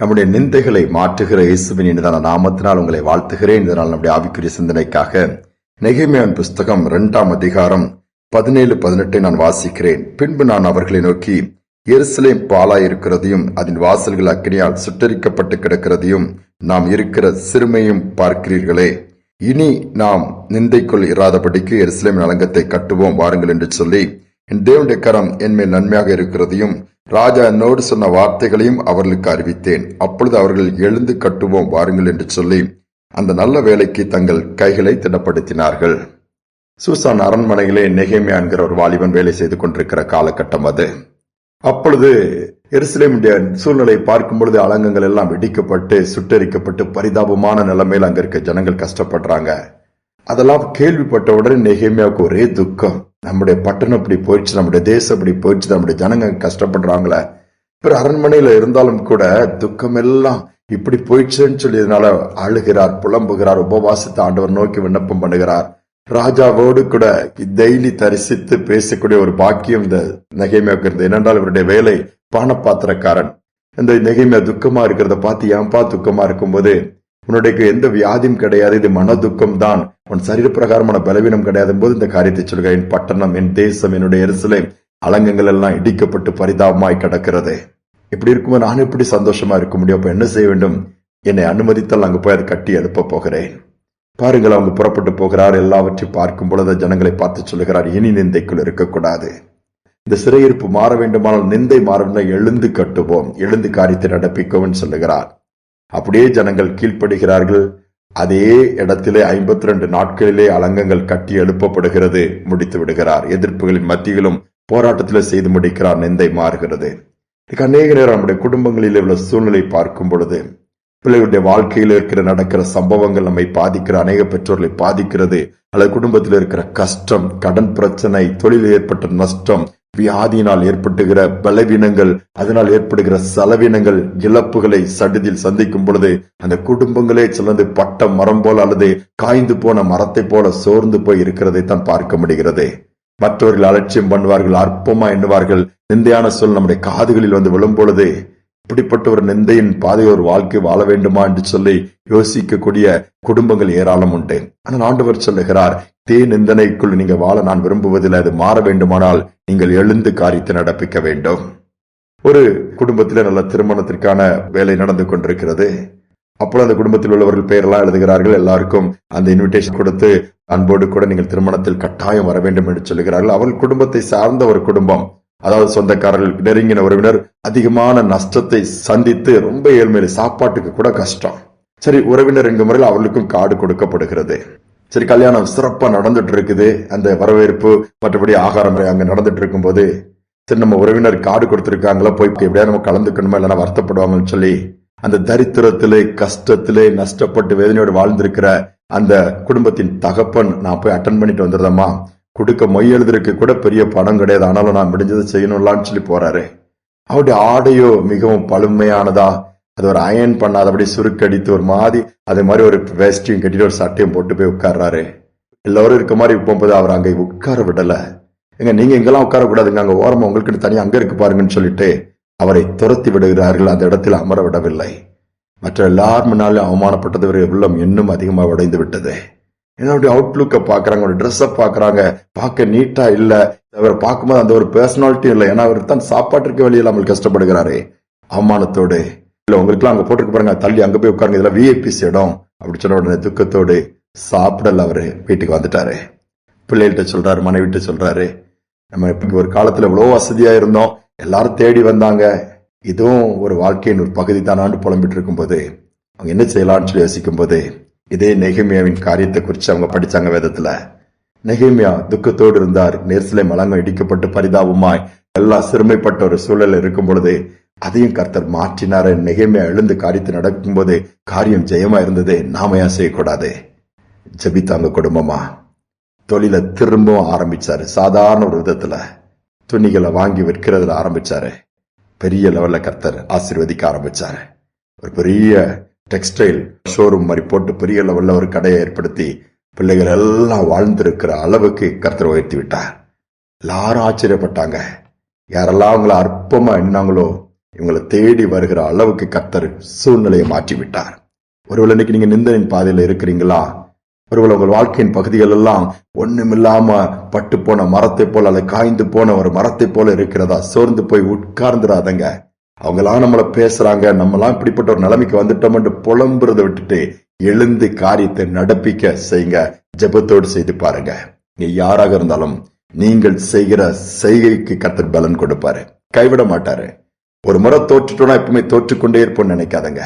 நம்முடைய நிந்தைகளை மாற்றுகிற இயேசுவின் இனிதான நாமத்தினால் உங்களை வாழ்த்துகிறேன். இதனால் நம்முடைய ஆவிக்குரிய சிந்தனைக்காக நெகேமியாவின் புஸ்தகம் 2ஆம் அதிகாரம் 17-18 நான் வாசிக்கிறேன். பின்பு நான் அவர்களை நோக்கி, எருசலேம் பாழாயிருக்கிறதையும் அதன் வாசல்கள் அக்கினியால் சுட்டரிக்கப்பட்டு கிடக்கிறதையும் நாம் இருக்கிற சிறுமையும் பார்க்கிறீர்களே. இனி நாம் நிந்தைக்குள் இராதபடிக்கு எருசலேமின் அலங்கத்தை கட்டுவோம் வாருங்கள் என்று சொல்லி, என் தேவனுடைய கரம் என்மேல் நன்மையாக இருக்கிறதையும் ராஜா என்னோடு சொன்ன வார்த்தைகளையும் அவர்களுக்கு அறிவித்தேன். அப்பொழுது அவர்கள் எழுந்து கட்டுவோம் வாருங்கள் என்று சொல்லி அந்த நல்ல வேலைக்கு தங்கள் கைகளை திடப்படுத்தினார்கள். சூசான் அரண்மனையிலே நெகேமியா என்கிற ஒரு வாலிபன் வேலை செய்து கொண்டிருக்கிற காலகட்டம் அது. அப்பொழுது எருசலேமுடைய சூழ்நிலை பார்க்கும் பொழுது அலங்கங்கள் எல்லாம் இடிக்கப்பட்டு சுட்டரிக்கப்பட்டு பரிதாபமான நிலைமையில் அங்க இருக்க ஜனங்கள் கஷ்டப்படுறாங்க. அதெல்லாம் கேள்விப்பட்ட உடனே நெகேமியாவுக்கு ஒரே துக்கம். நம்முடைய பட்டணம் இப்படி போயிடுச்சு, நம்முடைய தேசம் இப்படி போயிடுச்சு, நம்முடைய ஜனங்க கஷ்டப்படுறாங்களே. பிற அரண்மனையில இருந்தாலும் கூட துக்கம் எல்லாம் இப்படி போயிடுச்சுன்னு சொல்லி இதனால அழுகிறார், புலம்புகிறார், உபவாசத்தை ஆண்டவர் நோக்கி விண்ணப்பம் பண்ணுகிறார். ராஜாவோடு கூட டெய்லி தரிசித்து பேசக்கூடிய ஒரு பாக்கியம் இந்த நெகேமியாவுக்கு இருந்தது. ஏனென்றால் இவருடைய வேலை பானபாத்திரக்காரன். இந்த நெகேமியா துக்கமா இருக்கிறத பார்த்து, ஏன்பா துக்கமா இருக்கும்போது, உன்னுடைய எந்த வியாதியும் கிடையாது, இது மன துக்கம் தான், உன் சரீர பிரகாரமான பலவீனம் கிடையாது போது இந்த காரியத்தை சொல்கிறேன். என் பட்டணம், என் தேசம், என்னுடைய எருசலேம் அலங்கங்கள் எல்லாம் இடிக்கப்பட்டு பரிதாபமாய் கிடக்கிறது. இப்படி இருக்கும்போது நான் எப்படி சந்தோஷமா இருக்க முடியும்? அப்ப என்ன செய்ய வேண்டும்? என்னை அனுமதித்தால் அங்கு போய் அதை கட்டி எழுப்ப போகிறேன். பாருங்கள், அவங்க புறப்பட்டு போகிறார். எல்லாவற்றையும் பார்க்கும் பொழுது ஜனங்களை பார்த்து சொல்லுகிறார், இனி நிந்தைக்குள் இருக்கக்கூடாது. இந்த சிறையிருப்பு மாற வேண்டுமானால், நிந்தை மாற எழுந்து கட்டுவோம், எழுந்து காரியத்தை நடப்பிக்கவும் சொல்லுகிறார். அப்படியே ஜனங்கள் கீழ்ப்படுகிறார்கள். அதே இடத்திலே 52 நாட்களிலே அலங்கங்கள் கட்டி எழுப்பப்படுகிறது. முடித்து விடுகிறார். எதிர்ப்புகளின் மத்தியிலும் போராட்டத்திலே செய்து முடிக்கிறார். நிந்தை மாறுகிறது. அநேக நேரம் நம்முடைய குடும்பங்களில் உள்ள சூழ்நிலை பார்க்கும் பொழுது, பிள்ளைகளுடைய வாழ்க்கையில் நடக்கிற சம்பவங்கள் நம்மை பாதிக்கிற, அநேக பெற்றோர்களை பாதிக்கிறது. அல்லது குடும்பத்தில் இருக்கிற கஷ்டம், கடன் பிரச்சனை, தொழிலில் ஏற்பட்ட நஷ்டம், வியாதியினால் ஏற்பட்டுகிற பலவீனங்கள், அதனால் ஏற்படுகிற செலவினங்கள், இழப்புகளை சடுதியில் சந்திக்கும் பொழுது அந்த குடும்பங்களே சிலந்து பட்ட மரம் போல அல்லது காய்ந்து போன மரத்தை போல சோர்ந்து போய் இருக்கிறதை தான் பார்க்க முடிகிறது. மற்றவர்கள் அலட்சியம் பண்ணுவார்கள், அற்பமா எண்ணுவார்கள். நிந்தையான சொல் நம்முடைய காதுகளில் வந்து விழும் பொழுது, இப்படிப்பட்ட ஒரு நிந்தையின் பாதை ஒரு வாழ்க்கை வாழ வேண்டுமா என்று சொல்லி யோசிக்கக்கூடிய குடும்பங்கள் ஏராளம் உண்டு. ஆனால் ஆண்டவர் சொல்லுகிறார், தே நிந்தனைக்குள் நீங்க வாழ நான் விரும்புவதில்லை. அது மாற வேண்டுமானால் நீங்கள் எழுந்து காரியத்தை நடப்பிக்க வேண்டும். ஒரு குடும்பத்தில நல்ல திருமணத்திற்கான வேலை நடந்து கொண்டிருக்கிறது. அப்பொழுது அந்த குடும்பத்தில் உள்ளவர்கள் பெயரெல்லாம் எழுதுகிறார்கள். எல்லாருக்கும் அந்த இன்விடேஷன் கொடுத்து அன்போடு கூட நீங்கள் திருமணத்தில் கட்டாயம் வர வேண்டும் என்று சொல்லுகிறார்கள். அவர்கள் குடும்பத்தை சார்ந்த ஒரு குடும்பம், அதாவது சொந்தக்காரர்கள், நெருங்கின உறவினர் அதிகமான நஷ்டத்தை சந்தித்து ரொம்ப ஏழ்மையில, சாப்பாட்டுக்கு கூட கஷ்டம். சரி, உறவினர் என்கிற முறையில் அவர்களுக்கும் கார்டு கொடுக்கப்படுகிறது. சரி, கல்யாணம் சிறப்பா நடந்துட்டு இருக்குது. அந்த வரவேற்பு மற்றபடி ஆகாரம் அங்க நடந்துட்டு இருக்கும் போது, சரி நம்ம உறவினர் கார்டு கொடுத்திருக்காங்களா, போய் எப்படியா நம்ம கலந்துக்கணுமா, இல்லைன்னா வருத்தப்படுவாங்கன்னு சொல்லி அந்த தரித்திரத்திலே, கஷ்டத்திலே, நஷ்டப்பட்டு வேதனையோடு வாழ்ந்திருக்கிற அந்த குடும்பத்தின் தகப்பன், நான் போய் அட்டன் பண்ணிட்டு வந்துடுறேம்மா, கொடுக்க மொய் எழுதுறதுக்கு கூட பெரிய பணம் கிடையாது, ஆனாலும் நான் முடிஞ்சதை செய்யணும்லான்னு சொல்லி போறாரு. அவருடைய ஆடையோ மிகவும் பழுமையானதா, அது ஒரு அயன் பண்ணாதபடி சுருக்கடித்து ஒரு மாதிரி, அதே மாதிரி ஒரு வேஸ்டியும் கட்டிட்டு ஒரு சட்டையும் போட்டு போய் உட்கார்றாரு. எல்லாரும் இருக்க மாதிரி போகும்போது அவர் அங்க உட்கார விடல. எங்க நீங்க எங்கெல்லாம் உட்கார கூடாதுங்க, அங்க ஓரமா உங்களுக்கு தனியா அங்க இருக்கு பாருங்கன்னு சொல்லிட்டு அவரை துரத்தி விடுகிறார்கள். அந்த இடத்தில் அமர விடவில்லை. மற்ற எல்லார் முன்னாலும் அவமானப்பட்டது உள்ளம் இன்னும் அதிகமாக உடைந்து விட்டது. என்னுடைய அவுட்லுக்க பாக்குறாங்க, ஒரு ட்ரெஸ்ஸ பாக்குறாங்க, பார்க்க நீட்டா இல்ல, அவரை பார்க்கும்போது அந்த ஒரு பர்சனாலிட்டி இல்லை. ஏன்னா அவர் தான் சாப்பாட்டிற்கு வழி இல்லாமல் கஷ்டப்படுகிறாரே. அவமானத்தோடு, இல்ல உங்களுக்கு எல்லாம் அங்க போட்டுருக்கு பாருங்க, தள்ளி அங்க போய் உட்காருங்க, இதெல்லாம் விஐபிஸ் இடம் அப்படி சொன்ன உடனே துக்கத்தோடு சாப்பிடல. அவரு வீட்டுக்கு வந்துட்டாரு. பிள்ளைகிட்ட சொல்றாரு, மனைவிட்ட சொல்றாரு, நம்ம ஒரு காலத்துல எவ்வளவு வசதியா இருந்தோம், எல்லாரும் தேடி வந்தாங்க, இதுவும் ஒரு வாழ்க்கையின் ஒரு பகுதி தானான்னு புலம்பிட்டு இருக்கும் போது அவங்க என்ன செய்யலாம்னு சொல்லி யோசிக்கும் போது, இதே நெகேமியாவின் காரியத்தை குறித்து அவங்க படிச்சாங்க வேதத்துல. நெகேமியா துக்கத்தோடு இருந்தார். எருசலேம் அலங்கம் இடிக்கப்பட்டு பரிதாபமாய் எல்லாம் சிறுமைப்பட்ட ஒரு சூழல் இருக்கும் பொழுது அதையும் கர்த்தர் மாற்றினார். நெகேமியா எழுந்து காரியத்தை நடக்கும் போது காரியம் ஜெயமா இருந்தது. நாம ஏன் செய்யக்கூடாது? ஜெபித்தாங்க குடும்பமா. தொழில திரும்பவும் ஆரம்பிச்சாரு. சாதாரண ஒரு விதத்துல துணிகளை வாங்கி விற்கிறதுல ஆரம்பிச்சாரு. பெரிய லெவல்ல கர்த்தர் ஆசீர்வதிக்க ஆரம்பிச்சாரு. ஒரு பெரிய டெக்ஸ்டைல் ஷோரூம் மாதிரி போட்டு பெரிய லெவல்ல ஒரு கடையை ஏற்படுத்தி பிள்ளைகள் எல்லாம் வாழ்ந்திருக்கிற அளவுக்கு கர்த்தர் உயர்த்தி விட்டார். எல்லாரும் ஆச்சரியப்பட்டாங்க. யாரெல்லாம் அவங்கள அற்பமா எண்ணாங்களோ, இவங்களை தேடி வருகிற அளவுக்கு கர்த்தர் சூழ்நிலையை மாற்றிவிட்டார். ஒருவேளை இன்னைக்கு நீங்க நிந்தனின் பாதையில இருக்கிறீங்களா? ஒருவேளை உங்கள் வாழ்க்கையின் பகுதிகள் எல்லாம் ஒண்ணுமில்லாம பட்டு போன மரத்தை போல அல்ல காய்ந்து போன ஒரு மரத்தை போல இருக்கிறதா? சோர்ந்து போய் உட்கார்ந்துடாதங்க. அவங்களாம் நம்மள பேசுறாங்க, நம்மளாம் இப்படிப்பட்ட ஒரு நிலைமைக்கு வந்துட்டோம் என்று புலம்புறதை விட்டுட்டு எழுந்து காரியத்தை நடப்பிக்க செய்யுங்க. ஜெபத்தோடு செய்து பாருங்க. நீ யாராக இருந்தாலும் நீங்கள் செய்கிற செய்கைக்கு கர்த்தர் பலன் கொடுப்பாரு, கைவிட மாட்டாரு. ஒரு முறை தோற்றுட்டோம்னா எப்பவுமே தோற்றுக்கொண்டே இருப்போம்னு நினைக்காதங்க.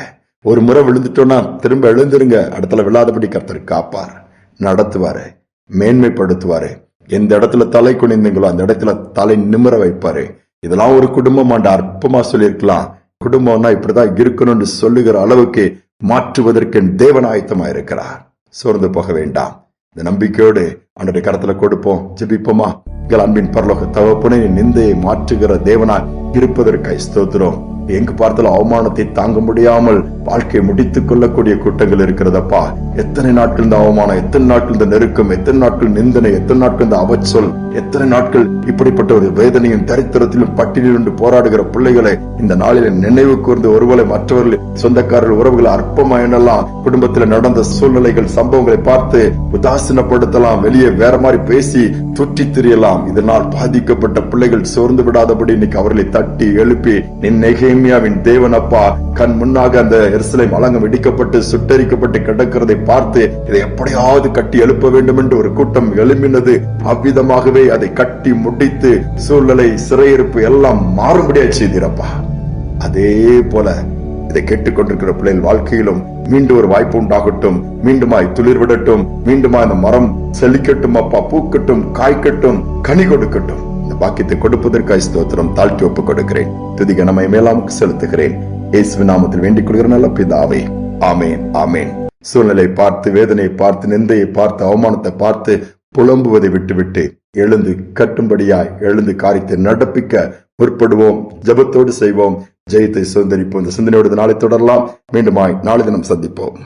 ஒரு முறை விழுந்துட்டோம்னா திரும்ப எழுந்துருங்க. இடத்துல விழாதபடி கர்த்தர் காப்பார், நடத்துவாரு, மேன்மைப்படுத்துவாரு. எந்த இடத்துல தலை குனிந்தீங்களோ அந்த இடத்துல தலை நிமிர வைப்பாரு. இதெல்லாம் ஒரு குடும்பம் அற்பமா சொல்லியிருக்கலாம். குடும்பம்னா இப்படிதான் இருக்கணும்னு சொல்லுகிற அளவுக்கு மாற்றுவதற்கு தேவன் ஆயத்தமா இருக்கிறார். சோர்ந்து போக வேண்டாம். இந்த நம்பிக்கையோடு ஆண்டவருடைய கரத்துல கொடுப்போம், ஜெபிப்போமா? எங்கள் அன்பின் பரலோக தகப்பனே, நிந்தையை மாற்றுகிற தேவனாய் இருப்பதற்காய் ஸ்தோத்திரம். எங்கு பார்த்தாலும் அவமானத்தை தாங்க முடியாமல் வாழ்க்கையை முடித்துக் கொள்ளக்கூடிய கூட்டங்கள் இருக்கிறதப்பா. எத்தனை நாட்கள் இந்த அவமானம், எத்தனை நாட்கள் இந்த நெருக்கம், எத்தனை நாட்கள் நிந்தனை, எத்தனை நாட்கள் இந்த அவச்சொல், எத்தனை நாட்கள் இப்படிப்பட்ட ஒரு வேதனையும் தரித்திரத்திலும் பட்டியலில் போராடுகிற பிள்ளைகளை இந்த நாளில நினைவு கூர்ந்து ஒருவேளை மற்றவர்கள் சொந்தக்காரர்கள் உறவுகள் அற்பமா என்னெல்லாம் குடும்பத்தில் நடந்த சூழ்நிலைகள் சம்பவங்களை பார்த்து உதாசீனப்படுத்தலாம், வெளியே வேற மாதிரி பேசி துற்றி திரியலாம். இதனால் பாதிக்கப்பட்ட பிள்ளைகள் சோர்ந்து விடாதபடி இன்னைக்கு அவர்களை தட்டி எழுப்பி நெகேமியாவின் தேவனப்பா கண் முன்னாக அந்த எருசலேம் அலங்கம் இடிக்கப்பட்டு சுட்டரிக்கப்பட்டு கிடக்கிறதை பார்த்து இதை எப்படியாவது கட்டி எழுப்ப வேண்டும் என்று ஒரு கூட்டம் எழுப்பினது. அவ்விதமாகவே அதை கட்டி முடித்து சூழ்நிலை சிறையிருப்பு எல்லாம் மாறுபடியா செய்திருப்பா. அதே போல இதை கேட்டுக்கொண்டிருக்கிற பிள்ளைகள் வாழ்க்கையிலும் மீண்டும் ஒரு வாய்ப்பு உண்டாகட்டும், மீண்டுமாய் துளிர் விடட்டும், மீண்டுமா இந்த மரம் செழிக்கட்டும் அப்பா, பூக்கட்டும், காய்க்கட்டும், கனி கொடுக்கட்டும். இந்த பாக்கியத்தை கொடுப்பதற்காக ஸ்தோத்திரம். தாழ்த்தி ஒப்புக் கொடுக்கிறேன். துதி கனமை மேலாம் செலுத்துகிறேன். இயேசுவின் நாமத்தில் வேண்டிக் கொள்கிற நல்ல பிதாவே, ஆமேன், ஆமேன். சூழ்நிலை பார்த்து, வேதனையை பார்த்து, நிந்தையை பார்த்து, அவமானத்தை பார்த்து புலம்புவதை விட்டுவிட்டு எழுந்து கட்டும்படியாய் எழுந்து காரியத்தை நடப்பிக்க முற்படுவோம். ஜெபத்தோடு செய்வோம், ஜெயத்தை சுதந்திரிப்போம். இந்த சிந்தனையோடு நாளை தொடரலாம். மீண்டுமாய் நாளை தினம் சந்திப்போம்.